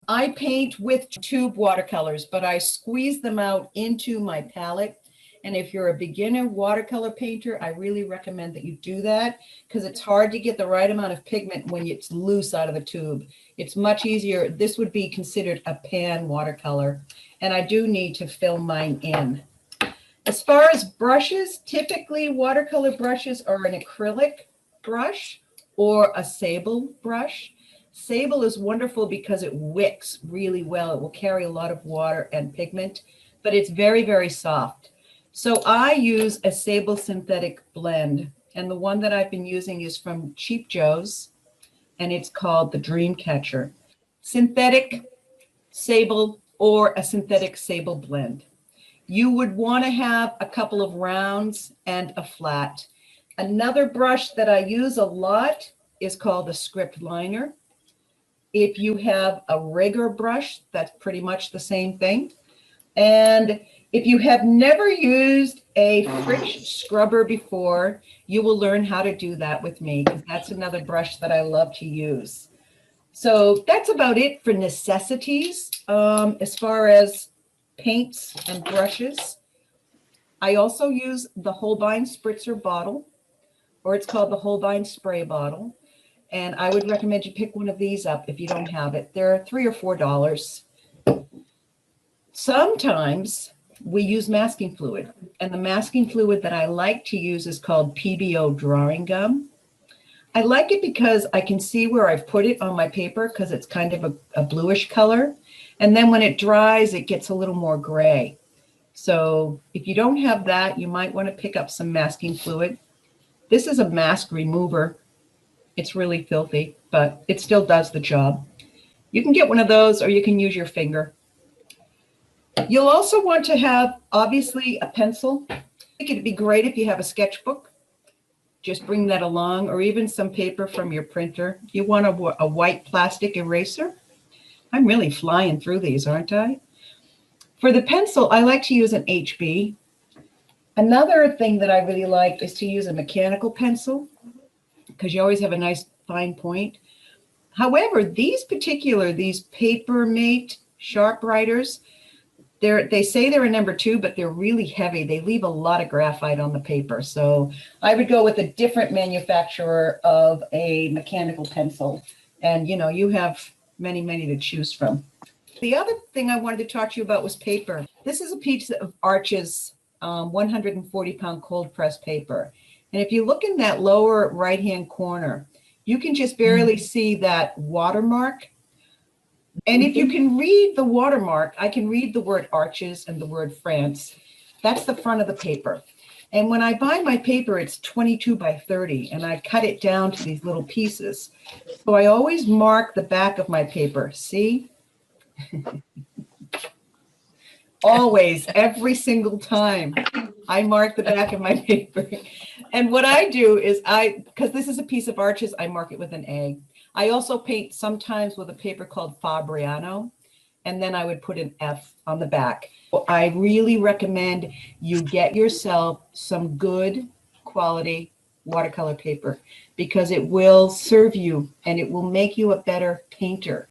I paint with tube watercolors, but I squeeze them out into my palette. And if you're a beginner watercolor painter, I really recommend that you do that because it's hard to get the right amount of pigment when it's loose out of the tube. It's much easier. This would be considered a pan watercolor. And I do need to fill mine in. As far as brushes, typically watercolor brushes are an acrylic brush or a sable brush. Sable is wonderful because it wicks really well. It will carry a lot of water and pigment, but it's very, very soft. So I use a sable synthetic blend, and the one that I've been using is from Cheap Joe's, and it's called the Dreamcatcher. Synthetic sable or a synthetic sable blend. You would want to have a couple of rounds and a flat. Another brush that I use a lot is called a script liner. If you have a rigger brush, that's pretty much the same thing. And if you have never used a Fritz scrubber before, you will learn how to do that with me because that's another brush that I love to use. So that's about it for necessities. As far as paints and brushes, I also use the Holbein Spritzer bottle, or it's called the Holbein spray bottle. And I would recommend you pick one of these up if you don't have it. They're $3 or $4. Sometimes we use masking fluid, and the masking fluid that I like to use is called PBO drawing gum. I like it because I can see where I've put it on my paper because it's kind of a bluish color. And then when it dries, it gets a little more gray. So if you don't have that, you might want to pick up some masking fluid. This is a mask remover. It's really filthy, but it still does the job. You can get one of those or you can use your finger. You'll also want to have, obviously, a pencil. I think it'd be great if you have a sketchbook. Just bring that along, or even some paper from your printer. You want a white plastic eraser. I'm really flying through these, aren't I? For the pencil, I like to use an HB. Another thing that I really like is to use a mechanical pencil because you always have a nice fine point. However, these Papermate Sharp Writers, they say they're a number 2, but they're really heavy. They leave a lot of graphite on the paper. So I would go with a different manufacturer of a mechanical pencil. And, you know, you have many, many to choose from. The other thing I wanted to talk to you about was paper. This is a piece of Arches 140-pound cold press paper. And if you look in that lower right-hand corner, you can just barely see that watermark. And if you can read the watermark, I can read the word Arches and the word France. That's the front of the paper. And when I buy my paper, it's 22 by 30, and I cut it down to these little pieces. So I always mark the back of my paper. See? Always, every single time, I mark the back of my paper. And what I do is because this is a piece of Arches, I mark it with an A. I also paint sometimes with a paper called Fabriano, and then I would put an F on the back. I really recommend you get yourself some good quality watercolor paper because it will serve you and it will make you a better painter.